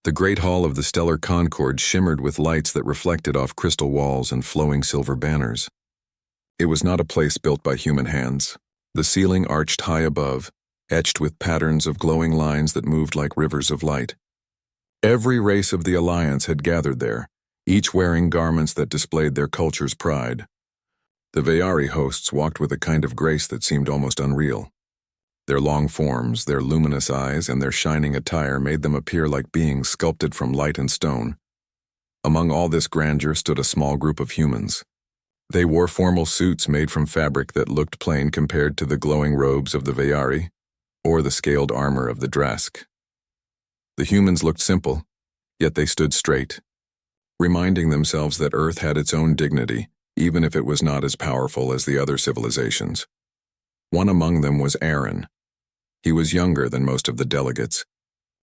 The great hall of the stellar Concord shimmered with lights that reflected off crystal walls and flowing silver banners. It was not a place built by human hands. The ceiling arched high above, etched with patterns of glowing lines that moved like rivers of light. Every race of the Alliance had gathered there, each wearing garments that displayed their culture's pride. The Veyari hosts walked with a kind of grace that seemed almost unreal. Their long forms, their luminous eyes, and their shining attire made them appear like beings sculpted from light and stone. Among all this grandeur stood a small group of humans. They wore formal suits made from fabric that looked plain compared to the glowing robes of the Veyari, or the scaled armor of the Drask. The humans looked simple, yet they stood straight, reminding themselves that Earth had its own dignity, even if it was not as powerful as the other civilizations. One among them was Aaron. He was younger than most of the delegates,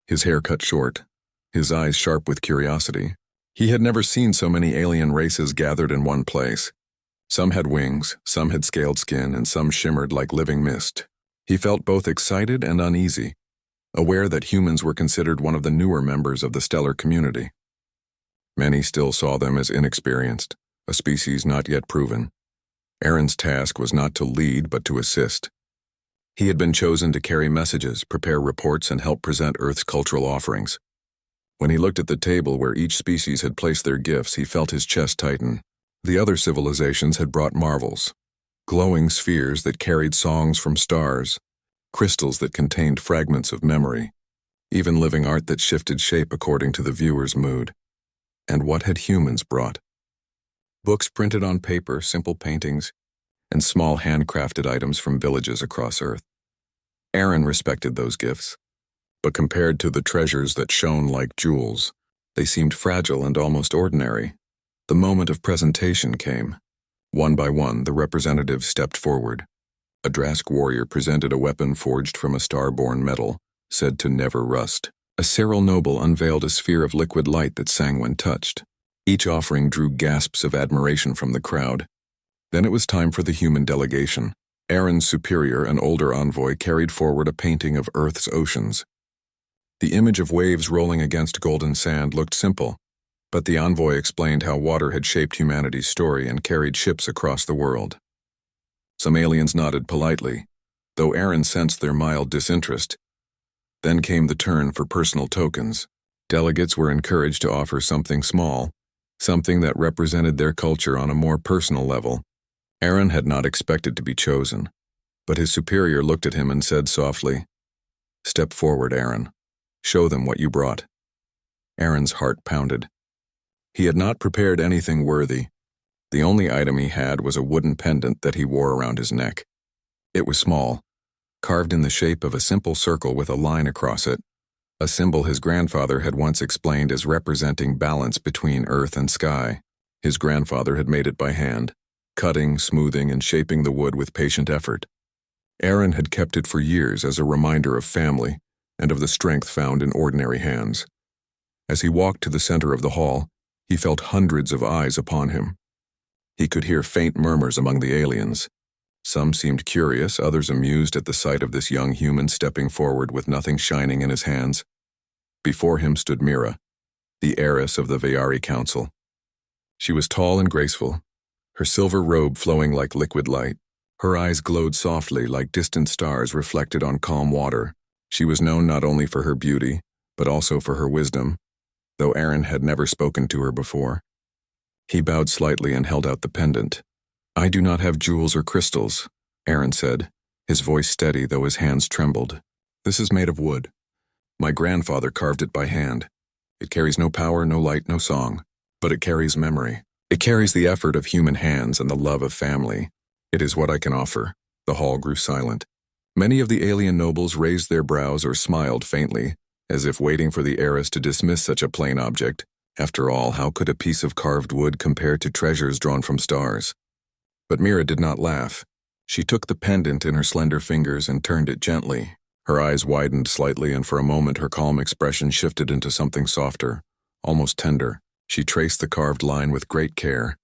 his hair cut short, his eyes sharp with curiosity. He had never seen so many alien races gathered in one place. Some had wings, some had scaled skin, and some shimmered like living mist. He felt both excited and uneasy, aware that humans were considered one of the newer members of the stellar community. Many still saw them as inexperienced, a species not yet proven. Aaron's task was not to lead, but to assist. He had been chosen to carry messages, prepare reports, and help present Earth's cultural offerings. When he looked at the table where each species had placed their gifts, he felt his chest tighten. The other civilizations had brought marvels, glowing spheres that carried songs from stars, crystals that contained fragments of memory, even living art that shifted shape according to the viewer's mood. And what had humans brought? Books printed on paper, simple paintings, and small handcrafted items from villages across Earth. Aaron respected those gifts, but compared to the treasures that shone like jewels, they seemed fragile and almost ordinary. The moment of presentation came. One by one, the representatives stepped forward. A Drask warrior presented a weapon forged from a star-born metal, said to never rust. A Cyril noble unveiled a sphere of liquid light that sang when touched. Each offering drew gasps of admiration from the crowd. Then it was time for the human delegation. Aaron's superior, an older envoy, carried forward a painting of Earth's oceans. The image of waves rolling against golden sand looked simple, but the envoy explained how water had shaped humanity's story and carried ships across the world. Some aliens nodded politely, though Aaron sensed their mild disinterest. Then came the turn for personal tokens. Delegates were encouraged to offer something small, something that represented their culture on a more personal level. Aaron had not expected to be chosen, but his superior looked at him and said softly, "Step forward, Aaron. Show them what you brought." Aaron's heart pounded. He had not prepared anything worthy. The only item he had was a wooden pendant that he wore around his neck. It was small, carved in the shape of a simple circle with a line across it, a symbol his grandfather had once explained as representing balance between earth and sky. His grandfather had made it by hand, cutting, smoothing, and shaping the wood with patient effort. Aaron had kept it for years as a reminder of family and of the strength found in ordinary hands. As he walked to the center of the hall, he felt hundreds of eyes upon him. He could hear faint murmurs among the aliens. Some seemed curious, others amused at the sight of this young human stepping forward with nothing shining in his hands. Before him stood Mira, the heiress of the Veyari Council. She was tall and graceful, her silver robe flowing like liquid light. Her eyes glowed softly like distant stars reflected on calm water. She was known not only for her beauty, but also for her wisdom, though Aaron had never spoken to her before. He bowed slightly and held out the pendant. "I do not have jewels or crystals," Aaron said, his voice steady though his hands trembled. "This is made of wood. My grandfather carved it by hand. It carries no power, no light, no song, but it carries memory. It carries the effort of human hands and the love of family. It is what I can offer." The hall grew silent. Many of the alien nobles raised their brows or smiled faintly, as if waiting for the heiress to dismiss such a plain object. After all, how could a piece of carved wood compare to treasures drawn from stars? But Mira did not laugh. She took the pendant in her slender fingers and turned it gently. Her eyes widened slightly, and for a moment her calm expression shifted into something softer, almost tender. She traced the carved line with great care,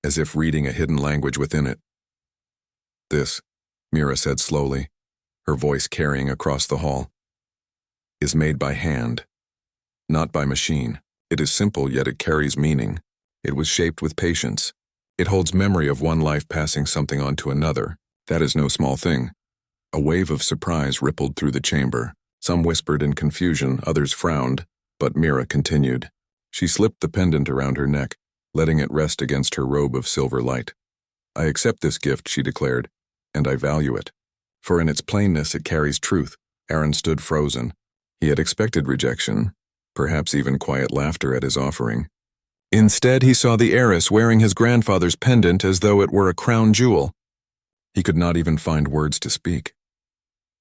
as if reading a hidden language within it. "This," Mira said slowly, her voice carrying across the hall, "is made by hand. not by machine. It is simple, yet it carries meaning. It was shaped with patience. It holds memory of one life passing something on to another. That is no small thing. A wave of surprise rippled through the chamber. Some whispered in confusion, others frowned, but Mira continued. She slipped the pendant around her neck, letting it rest against her robe of silver light. I accept this gift, she declared, and I value it. For in its plainness it carries truth. Aaron stood frozen. He had expected rejection, perhaps even quiet laughter at his offering. Instead, he saw the heiress wearing his grandfather's pendant as though it were a crown jewel. He could not even find words to speak.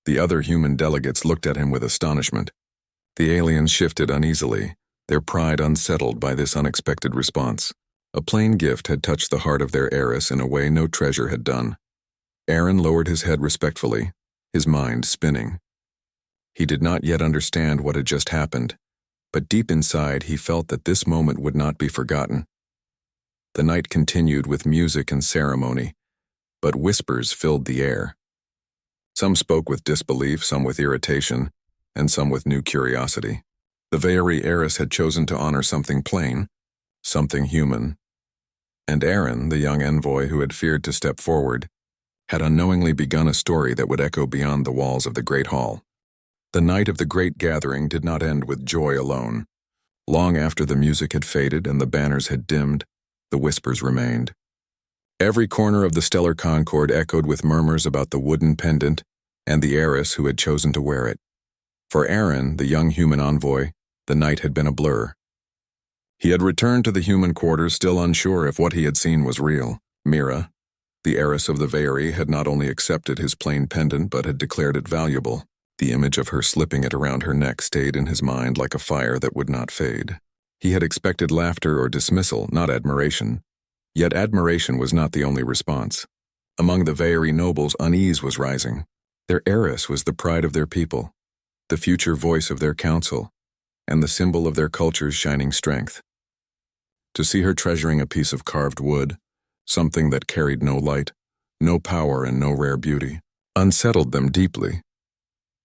The other human delegates looked at him with astonishment. The aliens shifted uneasily, their pride unsettled by this unexpected response. A plain gift had touched the heart of their heiress in a way no treasure had done. Aaron lowered his head respectfully, his mind spinning. He did not yet understand what had just happened, but deep inside he felt that this moment would not be forgotten. The night continued with music and ceremony, but whispers filled the air. Some spoke with disbelief, some with irritation, and some with new curiosity. The Veyari heiress had chosen to honor something plain, something human, and Aaron, the young envoy who had feared to step forward, had unknowingly begun a story that would echo beyond the walls of the Great Hall. The night of the great gathering did not end with joy alone. Long after the music had faded and the banners had dimmed, the whispers remained. Every corner of the stellar concord echoed with murmurs about the wooden pendant and the heiress who had chosen to wear it. For Aaron, the young human envoy, the night had been a blur. He had returned to the human quarters still unsure if what he had seen was real. Mira, the heiress of the Veyari, had not only accepted his plain pendant but had declared it valuable. The image of her slipping it around her neck stayed in his mind like a fire that would not fade. He had expected laughter or dismissal, not admiration. Yet admiration was not the only response. Among the Veyari nobles, unease was rising. Their heiress was the pride of their people, the future voice of their council, and the symbol of their culture's shining strength. To see her treasuring a piece of carved wood, something that carried no light, no power, and no rare beauty, unsettled them deeply.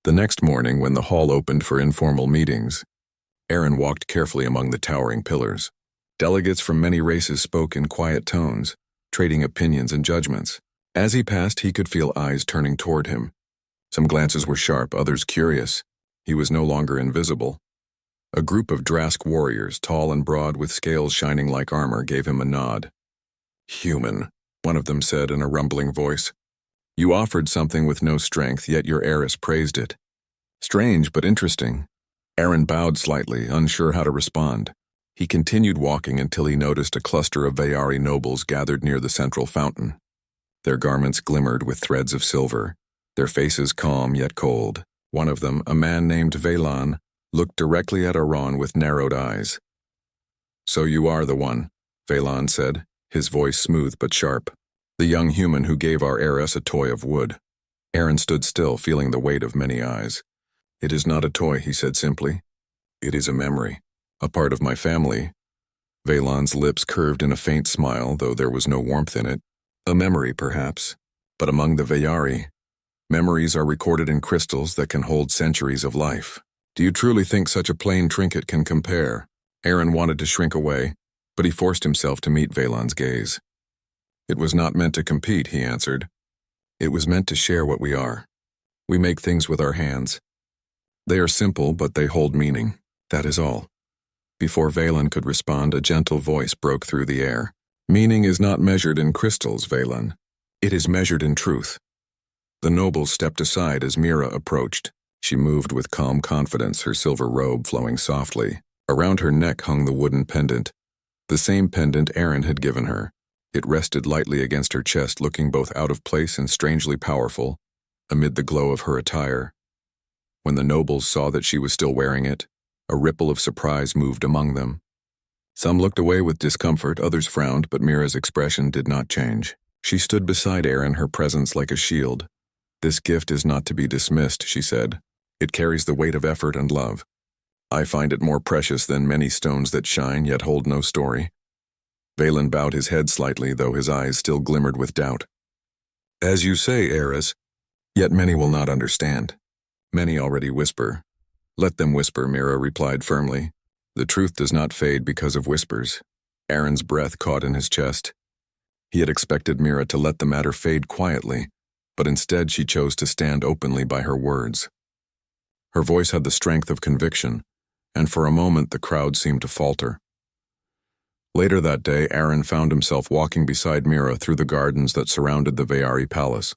The next morning, when the hall opened for informal meetings, Aaron walked carefully among the towering pillars. Delegates from many races spoke in quiet tones, trading opinions and judgments. As he passed, he could feel eyes turning toward him. Some glances were sharp, others curious. He was no longer invisible. A group of Drask warriors, tall and broad with scales shining like armor, gave him a nod. "Human," one of them said in a rumbling voice. "You offered something with no strength, yet your heiress praised it." Strange, but interesting. Aaron bowed slightly, unsure how to respond. He continued walking until he noticed a cluster of Veyari nobles gathered near the central fountain. Their garments glimmered with threads of silver, their faces calm yet cold. One of them, a man named Velan, looked directly at Aron with narrowed eyes. "So you are the one," Velan said, his voice smooth but sharp. "The young human who gave our heiress a toy of wood." Aaron stood still, feeling the weight of many eyes. "It is not a toy," he said simply. "It is a memory, a part of my family." Velan's lips curved in a faint smile, though there was no warmth in it. "A memory, perhaps, but among the Veyari, memories are recorded in crystals that can hold centuries of life. Do you truly think such a plain trinket can compare?" Aaron wanted to shrink away, but he forced himself to meet Velan's gaze. "It was not meant to compete," he answered. "It was meant to share what we are. We make things with our hands. They are simple, but they hold meaning. That is all." Before Velan could respond, a gentle voice broke through the air. "Meaning is not measured in crystals, Velan. It is measured in truth." The nobles stepped aside as Mira approached. She moved with calm confidence, her silver robe flowing softly. Around her neck hung the wooden pendant, the same pendant Aaron had given her. It rested lightly against her chest, looking both out of place and strangely powerful, amid the glow of her attire. When the nobles saw that she was still wearing it, a ripple of surprise moved among them. Some looked away with discomfort, others frowned, but Mira's expression did not change. She stood beside Aaron, her presence like a shield. "This gift is not to be dismissed," she said. "It carries the weight of effort and love. I find it more precious than many stones that shine yet hold no story." Velan bowed his head slightly, though his eyes still glimmered with doubt. "As you say, Heiress, yet many will not understand. Many already whisper." "Let them whisper," Mira replied firmly. The truth does not fade because of whispers. Aaron's breath caught in his chest. He had expected Mira to let the matter fade quietly, but instead she chose to stand openly by her words. Her voice had the strength of conviction, and for a moment the crowd seemed to falter. Later that day, Aaron found himself walking beside Mira through the gardens that surrounded the Veyari palace.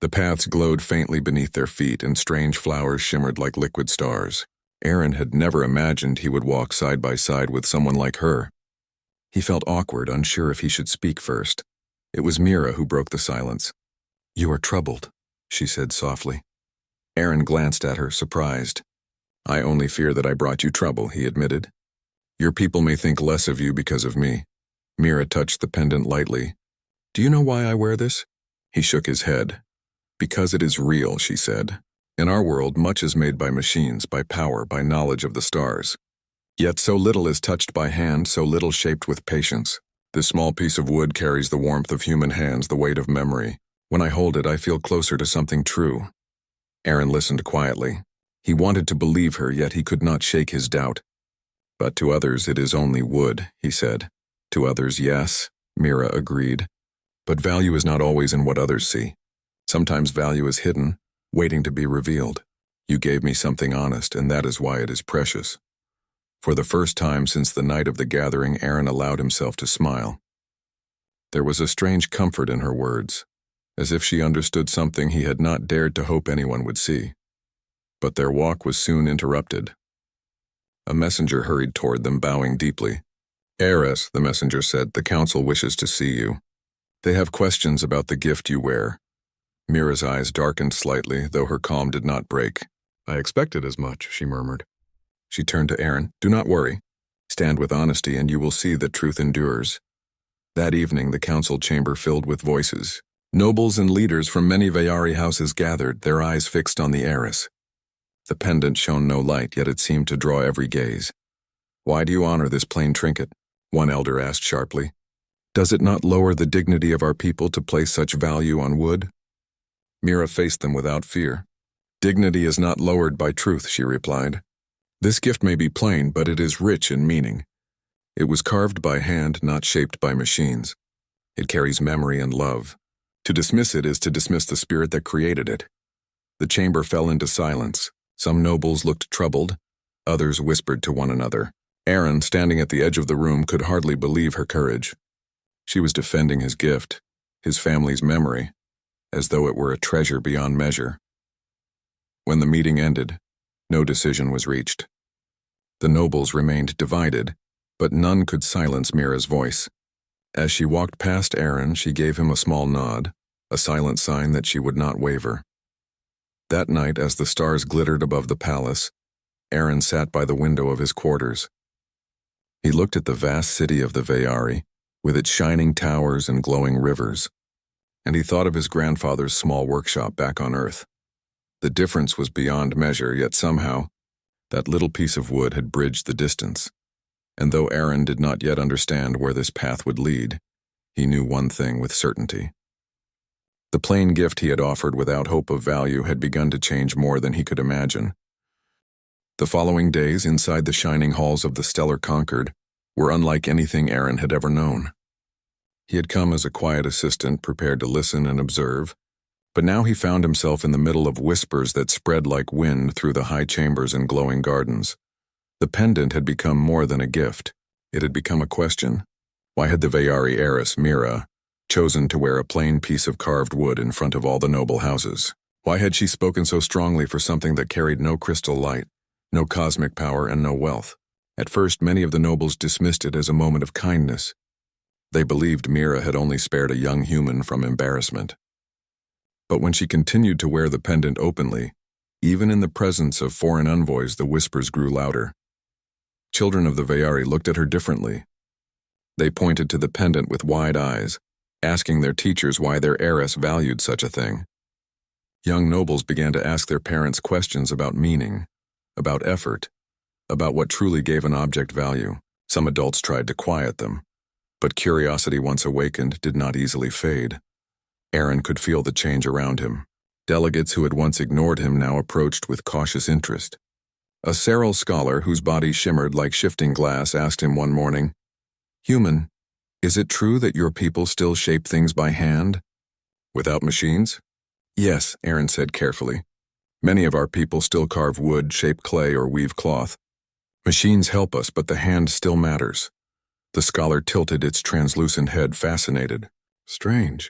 The paths glowed faintly beneath their feet, and strange flowers shimmered like liquid stars. Aaron had never imagined he would walk side by side with someone like her. He felt awkward, unsure if he should speak first. It was Mira who broke the silence. "You are troubled," she said softly. Aaron glanced at her, surprised. "I only fear that I brought you trouble," he admitted. "Your people may think less of you because of me." Mira touched the pendant lightly. "Do you know why I wear this?" He shook his head. "Because it is real," she said. "In our world, much is made by machines, by power, by knowledge of the stars. Yet so little is touched by hand, so little shaped with patience. This small piece of wood carries the warmth of human hands, the weight of memory. When I hold it, I feel closer to something true." Aaron listened quietly. He wanted to believe her, yet he could not shake his doubt. "But to others it is only wood," he said. "To others, yes," Mira agreed. "But value is not always in what others see. Sometimes value is hidden, waiting to be revealed. You gave me something honest, and that is why it is precious." For the first time since the night of the gathering, Aaron allowed himself to smile. There was a strange comfort in her words, as if she understood something he had not dared to hope anyone would see. But their walk was soon interrupted. A messenger hurried toward them, bowing deeply. "Heiress," the messenger said, "the council wishes to see you. They have questions about the gift you wear." Mira's eyes darkened slightly, though her calm did not break. "I expected as much," she murmured. She turned to Aaron. "Do not worry. Stand with honesty, and you will see that truth endures." That evening, the council chamber filled with voices. Nobles and leaders from many Veyari houses gathered, their eyes fixed on the heiress. The pendant shone no light, yet it seemed to draw every gaze. "Why do you honor this plain trinket?" one elder asked sharply. "Does it not lower the dignity of our people to place such value on wood?" Mira faced them without fear. "Dignity is not lowered by truth," she replied. "This gift may be plain, but it is rich in meaning. It was carved by hand, not shaped by machines. It carries memory and love. To dismiss it is to dismiss the spirit that created it." The chamber fell into silence. Some nobles looked troubled. Others whispered to one another. Aaron, standing at the edge of the room, could hardly believe her courage. She was defending his gift, his family's memory, as though it were a treasure beyond measure. When the meeting ended, no decision was reached. The nobles remained divided, but none could silence Mira's voice. As she walked past Aaron, she gave him a small nod, a silent sign that she would not waver. That night, as the stars glittered above the palace, Aaron sat by the window of his quarters. He looked at the vast city of the Veyari, with its shining towers and glowing rivers, and he thought of his grandfather's small workshop back on Earth. The difference was beyond measure, yet somehow, that little piece of wood had bridged the distance. And though Aaron did not yet understand where this path would lead, he knew one thing with certainty. The plain gift he had offered without hope of value had begun to change more than he could imagine. The following days, inside the shining halls of the Stellar Concord, were unlike anything Aaron had ever known. He had come as a quiet assistant, prepared to listen and observe, but now he found himself in the middle of whispers that spread like wind through the high chambers and glowing gardens. The pendant had become more than a gift. It had become a question. Why had the Veyari heiress, Mira, chosen to wear a plain piece of carved wood in front of all the noble houses? Why had she spoken so strongly for something that carried no crystal light, no cosmic power, and no wealth? At first, many of the nobles dismissed it as a moment of kindness. They believed Mira had only spared a young human from embarrassment. But when she continued to wear the pendant openly, even in the presence of foreign envoys, the whispers grew louder. Children of the Veyari looked at her differently. They pointed to the pendant with wide eyes, asking their teachers why their heiress valued such a thing. Young nobles began to ask their parents questions about meaning, about effort, about what truly gave an object value. Some adults tried to quiet them, but curiosity once awakened did not easily fade. Aaron could feel the change around him. Delegates who had once ignored him now approached with cautious interest. A Seral scholar whose body shimmered like shifting glass asked him one morning, "Human, is it true that your people still shape things by hand? Without machines?" "Yes," Aaron said carefully. "Many of our people still carve wood, shape clay, or weave cloth. Machines help us, but the hand still matters." The scholar tilted its translucent head, fascinated. "Strange.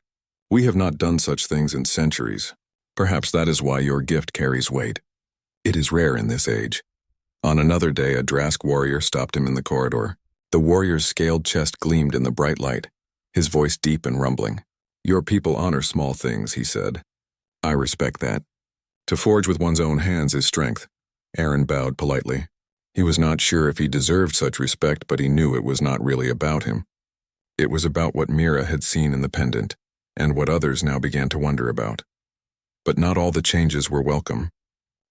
We have not done such things in centuries. Perhaps that is why your gift carries weight. It is rare in this age." On another day, a Drask warrior stopped him in the corridor. The warrior's scaled chest gleamed in the bright light, his voice deep and rumbling. "Your people honor small things," he said. "I respect that. To forge with one's own hands is strength." Aaron bowed politely. He was not sure if he deserved such respect, but he knew it was not really about him. It was about what Mira had seen in the pendant, and what others now began to wonder about. But not all the changes were welcome.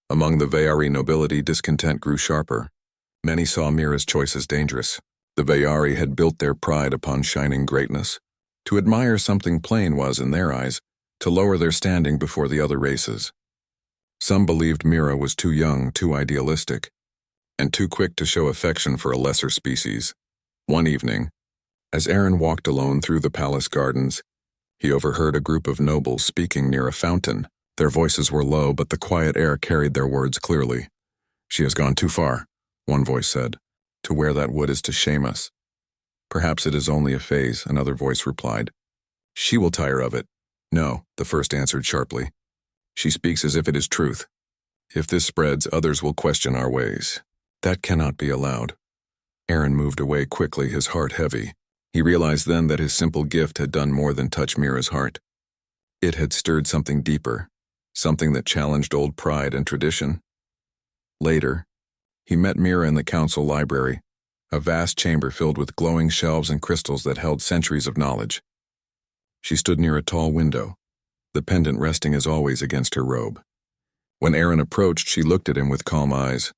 Among the Veyari nobility, discontent grew sharper. Many saw Mira's choice as dangerous. The Veyari had built their pride upon shining greatness. To admire something plain was, in their eyes, to lower their standing before the other races. Some believed Mira was too young, too idealistic, and too quick to show affection for a lesser species. One evening, as Aaron walked alone through the palace gardens, he overheard a group of nobles speaking near a fountain. Their voices were low, but the quiet air carried their words clearly. "She has gone too far," one voice said. "To wear that wood is to shame us." "Perhaps it is only a phase," another voice replied. "She will tire of it." "No," the first answered sharply. "She speaks as if it is truth. If this spreads, others will question our ways. That cannot be allowed." Aaron moved away quickly, his heart heavy. He realized then that his simple gift had done more than touch Mira's heart. It had stirred something deeper, something that challenged old pride and tradition. Later, he met Mira in the council library, a vast chamber filled with glowing shelves and crystals that held centuries of knowledge. She stood near a tall window, the pendant resting as always against her robe. When Aaron approached, she looked at him with calm eyes.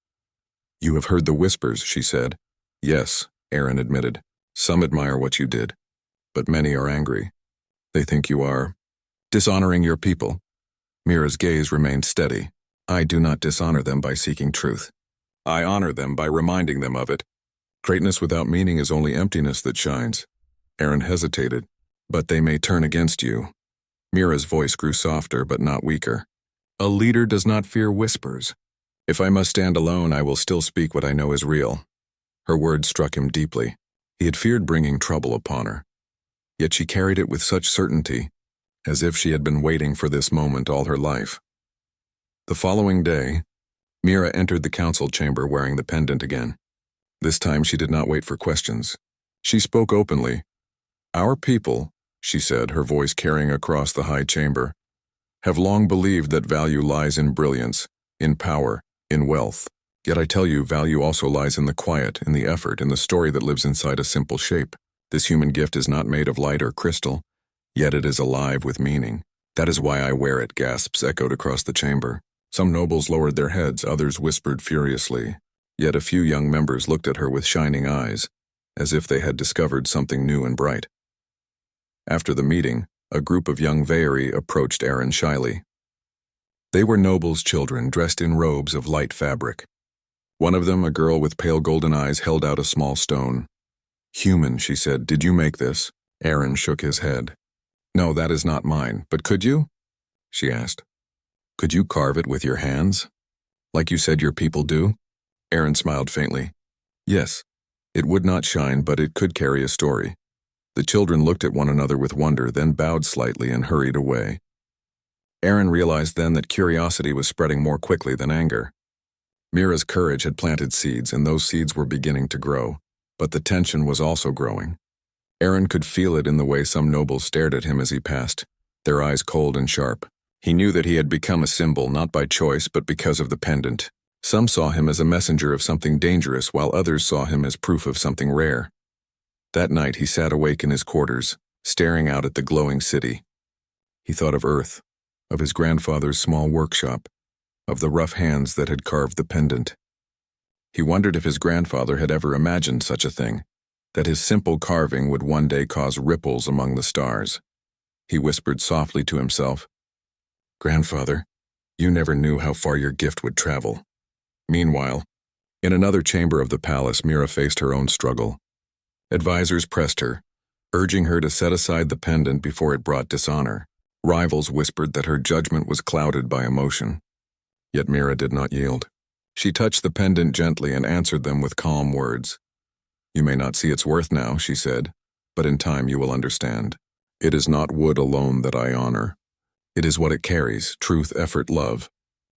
"You have heard the whispers," she said. "Yes," Aaron admitted. "Some admire what you did, but many are angry. They think you are dishonoring your people." Mira's gaze remained steady. "I do not dishonor them by seeking truth. I honor them by reminding them of it. Greatness without meaning is only emptiness that shines." Aaron hesitated. "But they may turn against you." Mira's voice grew softer but not weaker. "A leader does not fear whispers. If I must stand alone, I will still speak what I know is real." Her words struck him deeply. He had feared bringing trouble upon her. Yet she carried it with such certainty, as if she had been waiting for this moment all her life. The following day, Mira entered the council chamber wearing the pendant again. This time she did not wait for questions. She spoke openly. "Our people," she said, her voice carrying across the high chamber, "have long believed that value lies in brilliance, in power, in wealth. Yet I tell you, value also lies in the quiet, in the effort, in the story that lives inside a simple shape. This human gift is not made of light or crystal, yet it is alive with meaning. That is why I wear it," gasps echoed across the chamber. Some nobles lowered their heads, others whispered furiously. Yet a few young members looked at her with shining eyes, as if they had discovered something new and bright. After the meeting, a group of young Veyari approached Aaron shyly. They were nobles' children dressed in robes of light fabric. One of them, a girl with pale golden eyes, held out a small stone. "Human," she said, "did you make this?" Aaron shook his head. "No, that is not mine, but could you?" she asked. "Could you carve it with your hands, like you said your people do?" Aaron smiled faintly. "Yes, it would not shine, but it could carry a story." The children looked at one another with wonder, then bowed slightly and hurried away. Aaron realized then that curiosity was spreading more quickly than anger. Mira's courage had planted seeds, and those seeds were beginning to grow, but the tension was also growing. Aaron could feel it in the way some nobles stared at him as he passed, their eyes cold and sharp. He knew that he had become a symbol, not by choice, but because of the pendant. Some saw him as a messenger of something dangerous, while others saw him as proof of something rare. That night he sat awake in his quarters, staring out at the glowing city. He thought of Earth, of his grandfather's small workshop, of the rough hands that had carved the pendant. He wondered if his grandfather had ever imagined such a thing, that his simple carving would one day cause ripples among the stars. He whispered softly to himself, "Grandfather, you never knew how far your gift would travel." Meanwhile, In another chamber of the palace, Mira faced her own struggle. Advisors pressed her, urging her to set aside the pendant before it brought dishonor. Rivals whispered that her judgment was clouded by emotion. Yet Mira did not yield. She touched the pendant gently and answered them with calm words. "You may not see its worth now," she said, "but in time you will understand. It is not wood alone that I honor. It is what it carries: truth, effort, love.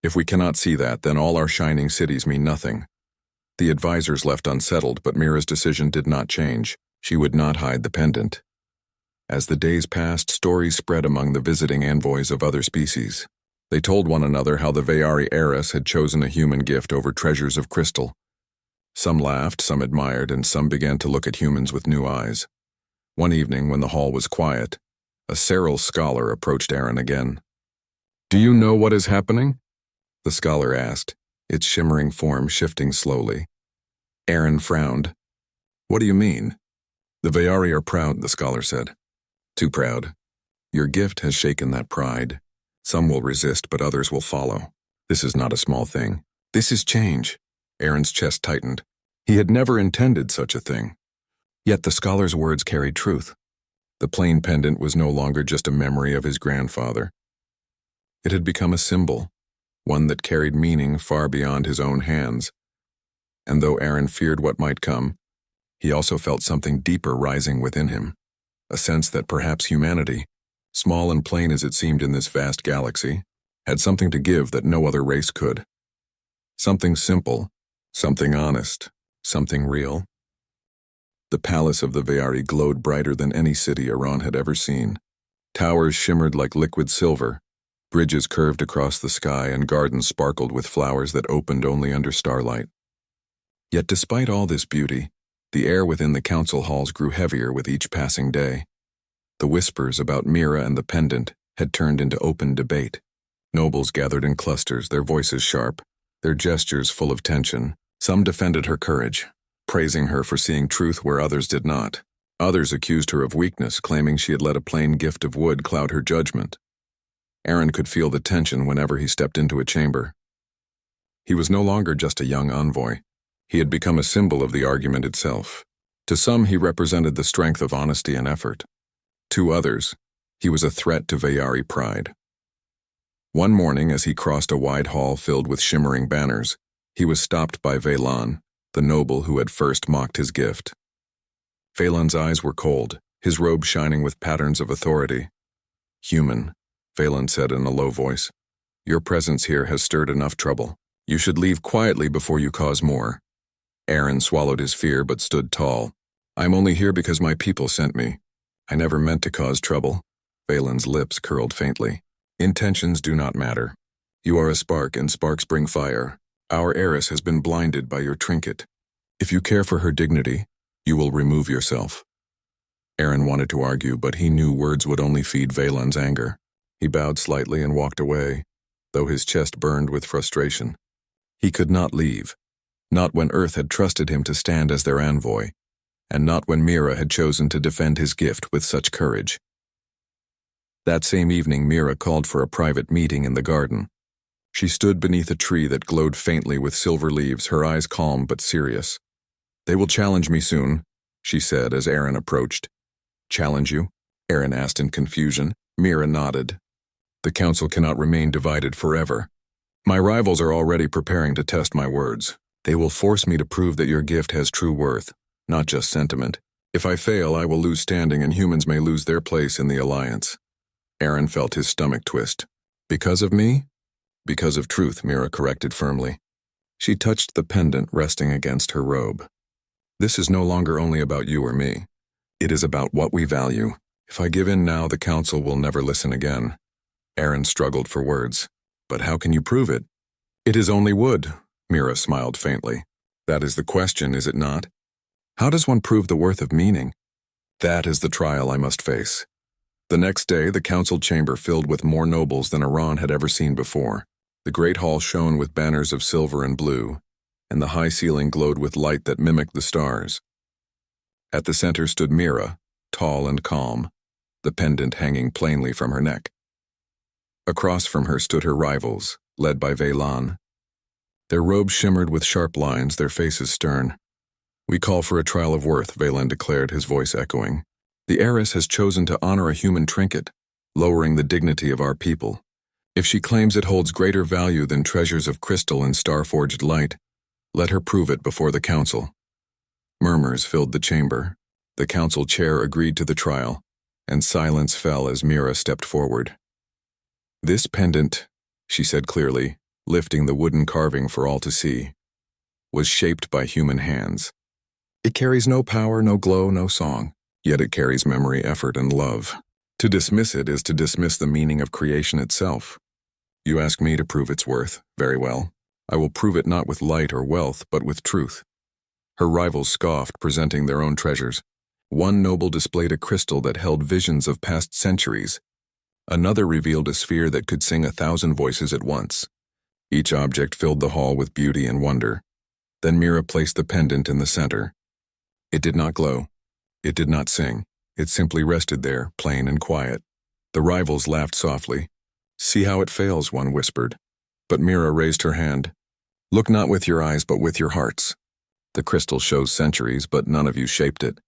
If we cannot see that, then all our shining cities mean nothing." The advisors left unsettled, but Mira's decision did not change. She would not hide the pendant. As the days passed, stories spread among the visiting envoys of other species. They told one another how the Veyari heiress had chosen a human gift over treasures of crystal. Some laughed, some admired, and some began to look at humans with new eyes. One evening, when the hall was quiet, a Serral scholar approached Aaron again. "Do you know what is happening?" the scholar asked, its shimmering form shifting slowly. Aaron frowned. "What do you mean?" "The Veyari are proud," the scholar said. "Too proud. Your gift has shaken that pride. Some will resist, but others will follow. This is not a small thing. This is change." Aaron's chest tightened. He had never intended such a thing. Yet the scholar's words carried truth. The plain pendant was no longer just a memory of his grandfather. It had become a symbol, one that carried meaning far beyond his own hands. And though Aaron feared what might come, he also felt something deeper rising within him, a sense that perhaps humanity, small and plain as it seemed in this vast galaxy, had something to give that no other race could. Something simple, something honest, something real. The palace of the Veyari glowed brighter than any city Iran had ever seen. Towers shimmered like liquid silver, bridges curved across the sky, and gardens sparkled with flowers that opened only under starlight. Yet despite all this beauty, the air within the council halls grew heavier with each passing day. The whispers about Mira and the pendant had turned into open debate. Nobles gathered in clusters, their voices sharp, their gestures full of tension. Some defended her courage, praising her for seeing truth where others did not. Others accused her of weakness, claiming she had let a plain gift of wood cloud her judgment. Aaron could feel the tension whenever he stepped into a chamber. He was no longer just a young envoy. He had become a symbol of the argument itself. To some, he represented the strength of honesty and effort. To others, he was a threat to Veyari pride. One morning, as he crossed a wide hall filled with shimmering banners, he was stopped by Veylan, the noble who had first mocked his gift. Veylan's eyes were cold, his robe shining with patterns of authority. "Human," Veylan said in a low voice, "your presence here has stirred enough trouble. You should leave quietly before you cause more." Aaron swallowed his fear but stood tall. "I'm only here because my people sent me. I never meant to cause trouble." Veylan's lips curled faintly. "Intentions do not matter. You are a spark, and sparks bring fire. Our heiress has been blinded by your trinket. If you care for her dignity, you will remove yourself." Aaron wanted to argue, but he knew words would only feed Veylan's anger. He bowed slightly and walked away, though his chest burned with frustration. He could not leave, not when Earth had trusted him to stand as their envoy, and not when Mira had chosen to defend his gift with such courage. That same evening, Mira called for a private meeting in the garden. She stood beneath a tree that glowed faintly with silver leaves, her eyes calm but serious. "They will challenge me soon," she said as Aaron approached. "Challenge you?" Aaron asked in confusion. Mira nodded. "The council cannot remain divided forever. My rivals are already preparing to test my words. They will force me to prove that your gift has true worth, not just sentiment. If I fail, I will lose standing and humans may lose their place in the alliance." Aaron felt his stomach twist. "Because of me?" "Because of truth," Mira corrected firmly. She touched the pendant resting against her robe. "This is no longer only about you or me. It is about what we value. If I give in now, the council will never listen again." Aaron struggled for words. "But how can you prove it?" "It is only wood," Mira smiled faintly. "That is the question, is it not? How does one prove the worth of meaning? That is the trial I must face." The next day, the council chamber filled with more nobles than Iran had ever seen before. The great hall shone with banners of silver and blue, and the high ceiling glowed with light that mimicked the stars. At the center stood Mira, tall and calm, the pendant hanging plainly from her neck. Across from her stood her rivals, led by Veylan. Their robes shimmered with sharp lines, their faces stern. "We call for a trial of worth," Valen declared, his voice echoing. "The heiress has chosen to honor a human trinket, lowering the dignity of our people. If she claims it holds greater value than treasures of crystal and star-forged light, let her prove it before the council." Murmurs filled the chamber. The council chair agreed to the trial, and silence fell as Mira stepped forward. "This pendant," she said clearly, lifting the wooden carving for all to see, "was shaped by human hands. It carries no power, no glow, no song, yet it carries memory, effort, and love. To dismiss it is to dismiss the meaning of creation itself. You ask me to prove its worth. Very well. I will prove it not with light or wealth, but with truth." Her rivals scoffed, presenting their own treasures. One noble displayed a crystal that held visions of past centuries. Another revealed a sphere that could sing 1,000 voices at once. Each object filled the hall with beauty and wonder. Then Mira placed the pendant in the center. It did not glow. It did not sing. It simply rested there, plain and quiet. The rivals laughed softly. "See how it fails," one whispered. But Mira raised her hand. "Look not with your eyes, but with your hearts. The crystal shows centuries, but none of you shaped it.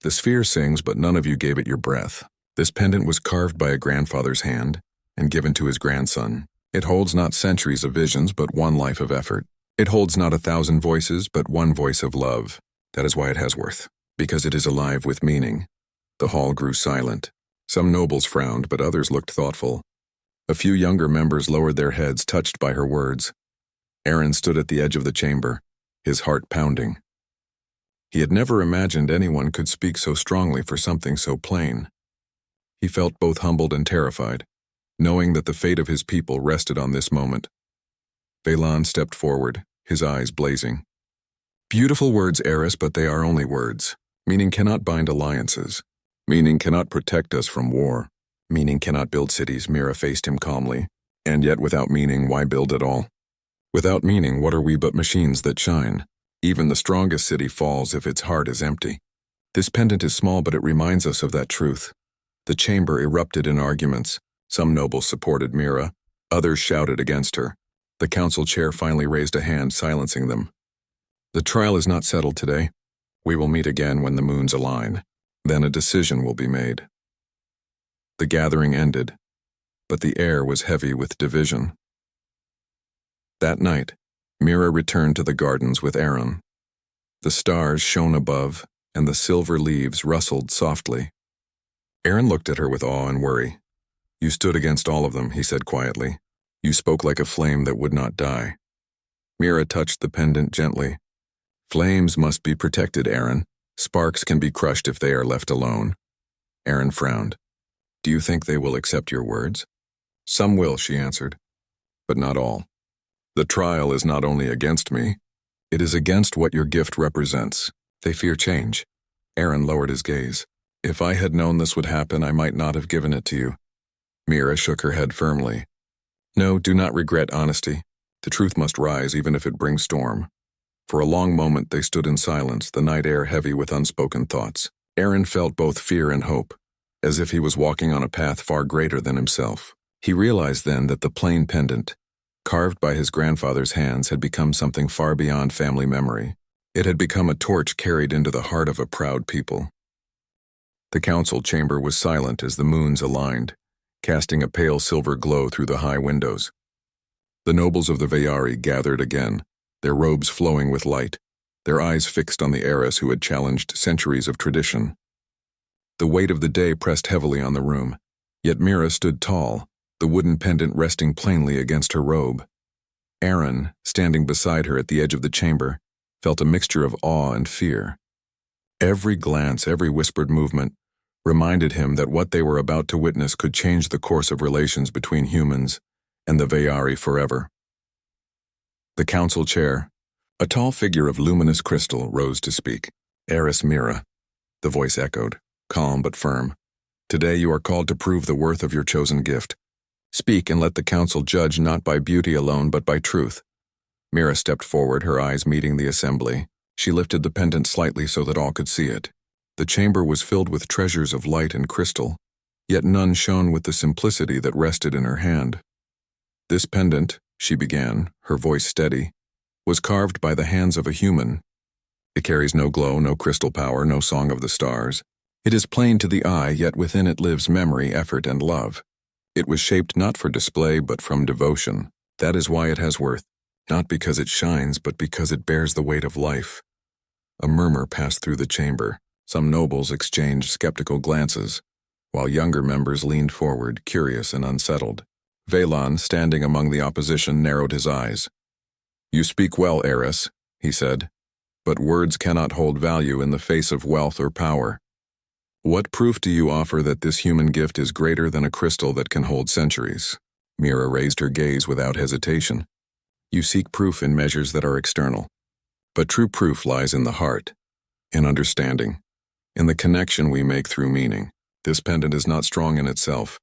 The sphere sings, but none of you gave it your breath. This pendant was carved by a grandfather's hand and given to his grandson. It holds not centuries of visions, but one life of effort. It holds not 1,000 voices, but one voice of love. That is why it has worth, because it is alive with meaning." The hall grew silent. Some nobles frowned, but others looked thoughtful. A few younger members lowered their heads, touched by her words. Aaron stood at the edge of the chamber, his heart pounding. He had never imagined anyone could speak so strongly for something so plain. He felt both humbled and terrified, knowing that the fate of his people rested on this moment. Valen stepped forward, his eyes blazing. "Beautiful words, Heiress, but they are only words. Meaning cannot bind alliances. Meaning cannot protect us from war. Meaning cannot build cities," Mira faced him calmly. "And yet without meaning, why build at all? Without meaning, what are we but machines that shine? Even the strongest city falls if its heart is empty. This pendant is small, but it reminds us of that truth." The chamber erupted in arguments. Some nobles supported Mira. Others shouted against her. The council chair finally raised a hand, silencing them. "The trial is not settled today. We will meet again when the moons align. Then a decision will be made." The gathering ended, but the air was heavy with division. That night, Mira returned to the gardens with Aaron. The stars shone above, and the silver leaves rustled softly. Aaron looked at her with awe and worry. "You stood against all of them," he said quietly. "You spoke like a flame that would not die." Mira touched the pendant gently. "Flames must be protected, Aaron. Sparks can be crushed if they are left alone." Aaron frowned. "Do you think they will accept your words?" "Some will," she answered, "but not all. The trial is not only against me, it is against what your gift represents. They fear change." Aaron lowered his gaze. "If I had known this would happen, I might not have given it to you." Mira shook her head firmly. "No, do not regret honesty. The truth must rise even if it brings storm." For a long moment they stood in silence, the night air heavy with unspoken thoughts. Aaron felt both fear and hope, as if he was walking on a path far greater than himself. He realized then that the plain pendant, carved by his grandfather's hands, had become something far beyond family memory. It had become a torch carried into the heart of a proud people. The council chamber was silent as the moons aligned, casting a pale silver glow through the high windows. The nobles of the Veyari gathered again, their robes flowing with light, their eyes fixed on the heiress who had challenged centuries of tradition. The weight of the day pressed heavily on the room, yet Mira stood tall, the wooden pendant resting plainly against her robe. Aaron, standing beside her at the edge of the chamber, felt a mixture of awe and fear. Every glance, every whispered movement, reminded him that what they were about to witness could change the course of relations between humans and the Veyari forever. The council chair, a tall figure of luminous crystal, rose to speak. "Heiress Mira," the voice echoed, calm but firm. "Today you are called to prove the worth of your chosen gift. Speak and let the council judge not by beauty alone but by truth." Mira stepped forward, her eyes meeting the assembly. She lifted the pendant slightly so that all could see it. The chamber was filled with treasures of light and crystal, yet none shone with the simplicity that rested in her hand. "This pendant," she began, her voice steady, was carved by the hands of a human. It carries no glow, no crystal power, no song of the stars. It is plain to the eye, yet within it lives memory, effort, and love. It was shaped not for display, but from devotion. That is why it has worth, not because it shines, but because it bears the weight of life. A murmur passed through the chamber. Some nobles exchanged skeptical glances, while younger members leaned forward, curious and unsettled. Valon, standing among the opposition, narrowed his eyes. "You speak well, Heiress," he said, "but words cannot hold value in the face of wealth or power. What proof do you offer that this human gift is greater than a crystal that can hold centuries?" Mira raised her gaze without hesitation. "You seek proof in measures that are external. But true proof lies in the heart, in understanding, in the connection we make through meaning. This pendant is not strong in itself,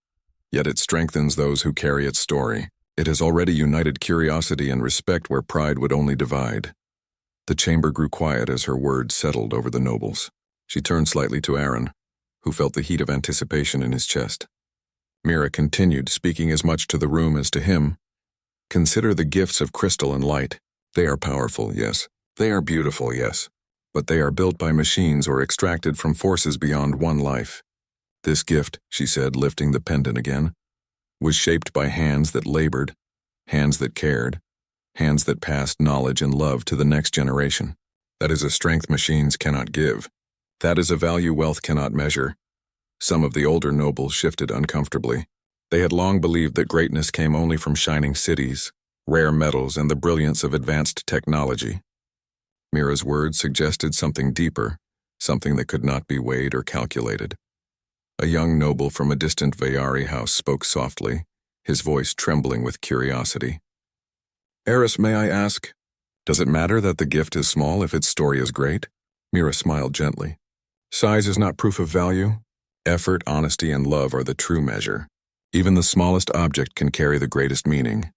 yet it strengthens those who carry its story. It has already united curiosity and respect where pride would only divide." The chamber grew quiet as her words settled over the nobles. She turned slightly to Aaron, who felt the heat of anticipation in his chest. Mira continued, speaking as much to the room as to him. "Consider the gifts of crystal and light. They are powerful, yes. They are beautiful, yes. But they are built by machines or extracted from forces beyond one life. This gift," she said, lifting the pendant again, "was shaped by hands that labored, hands that cared, hands that passed knowledge and love to the next generation. That is a strength machines cannot give. That is a value wealth cannot measure." Some of the older nobles shifted uncomfortably. They had long believed that greatness came only from shining cities, rare metals, and the brilliance of advanced technology. Mira's words suggested something deeper, something that could not be weighed or calculated. A young noble from a distant Veyari house spoke softly, his voice trembling with curiosity. "Heiress, may I ask, does it matter that the gift is small if its story is great?" Mira smiled gently. "Size is not proof of value. Effort, honesty, and love are the true measure. Even the smallest object can carry the greatest meaning."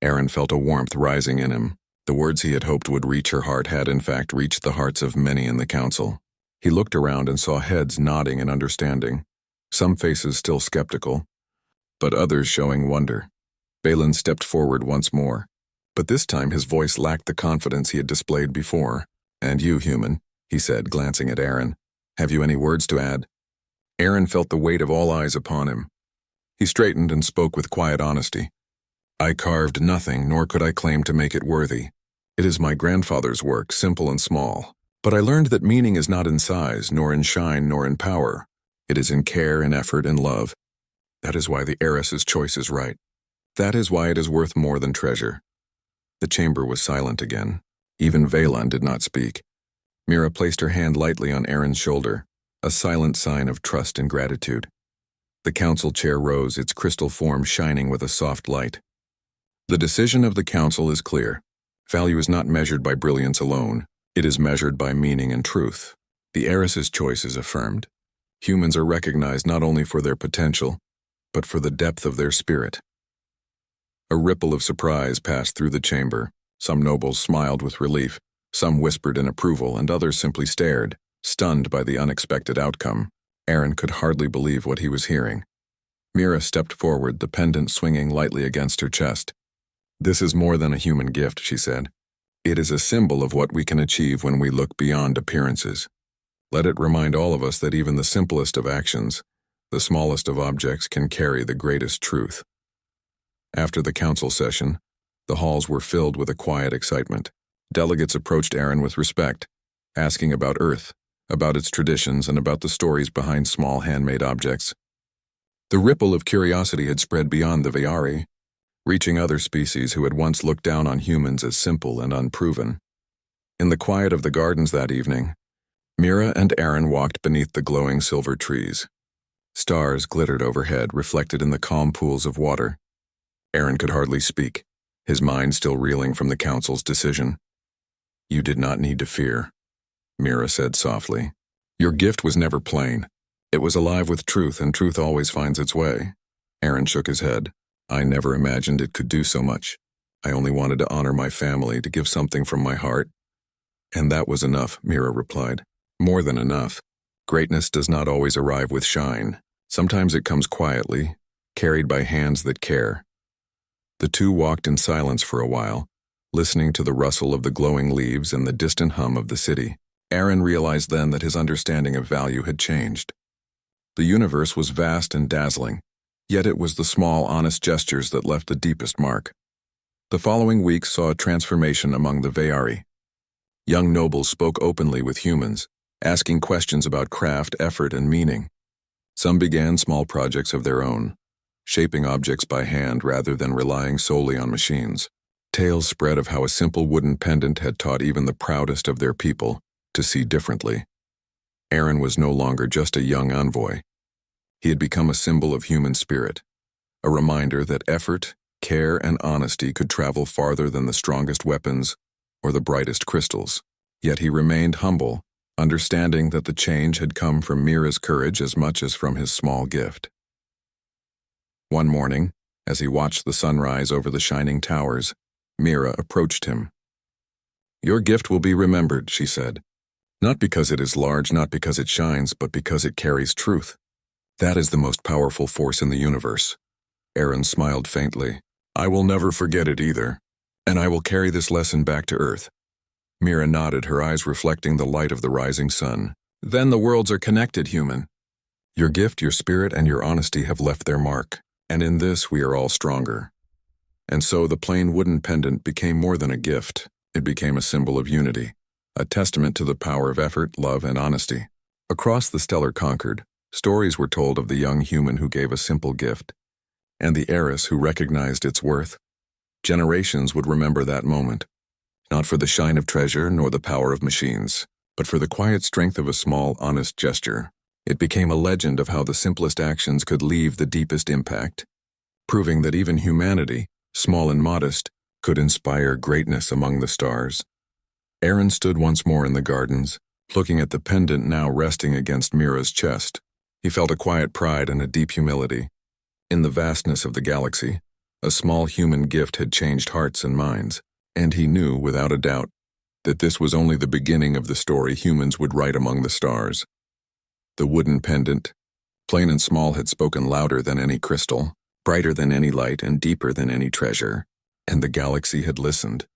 Aaron felt a warmth rising in him. The words he had hoped would reach her heart had in fact reached the hearts of many in the council. He looked around and saw heads nodding in understanding, some faces still skeptical, but others showing wonder. Balin stepped forward once more, but this time his voice lacked the confidence he had displayed before. "And you, human," he said, glancing at Aaron, "have you any words to add?" Aaron felt the weight of all eyes upon him. He straightened and spoke with quiet honesty. "I carved nothing, nor could I claim to make it worthy. It is my grandfather's work, simple and small. But I learned that meaning is not in size, nor in shine, nor in power. It is in care and effort and love. That is why the heiress's choice is right. That is why it is worth more than treasure." The chamber was silent again. Even Valon did not speak. Mira placed her hand lightly on Aaron's shoulder, a silent sign of trust and gratitude. The council chair rose, its crystal form shining with a soft light. "The decision of the council is clear. Value is not measured by brilliance alone. It is measured by meaning and truth. The heiress's choice is affirmed. Humans are recognized not only for their potential, but for the depth of their spirit." A ripple of surprise passed through the chamber. Some nobles smiled with relief, some whispered in approval, and others simply stared, stunned by the unexpected outcome. Aaron could hardly believe what he was hearing. Mira stepped forward, the pendant swinging lightly against her chest. "This is more than a human gift," she said. "It is a symbol of what we can achieve when we look beyond appearances. Let it remind all of us that even the simplest of actions, the smallest of objects, can carry the greatest truth." After the council session, the halls were filled with a quiet excitement. Delegates approached Aaron with respect, asking about Earth, about its traditions, and about the stories behind small handmade objects. The ripple of curiosity had spread beyond the Veyari, reaching other species who had once looked down on humans as simple and unproven. In the quiet of the gardens that evening, Mira and Aaron walked beneath the glowing silver trees. Stars glittered overhead, reflected in the calm pools of water. Aaron could hardly speak, his mind still reeling from the council's decision. "You did not need to fear," Mira said softly. "Your gift was never plain. It was alive with truth, and truth always finds its way." Aaron shook his head. "I never imagined it could do so much. I only wanted to honor my family, to give something from my heart." "And that was enough," Mira replied. "More than enough. Greatness does not always arrive with shine. Sometimes it comes quietly, carried by hands that care." The two walked in silence for a while, listening to the rustle of the glowing leaves and the distant hum of the city. Aaron realized then that his understanding of value had changed. The universe was vast and dazzling, yet it was the small, honest gestures that left the deepest mark. The following weeks saw a transformation among the Veyari. Young nobles spoke openly with humans, asking questions about craft, effort, and meaning. Some began small projects of their own, shaping objects by hand rather than relying solely on machines. Tales spread of how a simple wooden pendant had taught even the proudest of their people to see differently. Aaron was no longer just a young envoy. He had become a symbol of human spirit, a reminder that effort, care, and honesty could travel farther than the strongest weapons or the brightest crystals. Yet he remained humble, understanding that the change had come from Mira's courage as much as from his small gift. One morning, as he watched the sunrise over the shining towers, Mira approached him. "Your gift will be remembered," she said. "Not because it is large, not because it shines, but because it carries truth. That is the most powerful force in the universe." Aaron smiled faintly. "I will never forget it either, and I will carry this lesson back to Earth." Mira nodded, her eyes reflecting the light of the rising sun. "Then the worlds are connected, human. Your gift, your spirit, and your honesty have left their mark, and in this we are all stronger." And so the plain wooden pendant became more than a gift. It became a symbol of unity, a testament to the power of effort, love, and honesty. Across the stellar Concord, stories were told of the young human who gave a simple gift, and the heiress who recognized its worth. Generations would remember that moment, not for the shine of treasure nor the power of machines, but for the quiet strength of a small, honest gesture. It became a legend of how the simplest actions could leave the deepest impact, proving that even humanity, small and modest, could inspire greatness among the stars. Aaron stood once more in the gardens, looking at the pendant now resting against Mira's chest. He felt a quiet pride and a deep humility. In the vastness of the galaxy, a small human gift had changed hearts and minds, and he knew, without a doubt, that this was only the beginning of the story humans would write among the stars. The wooden pendant, plain and small, had spoken louder than any crystal, brighter than any light, and deeper than any treasure, and the galaxy had listened.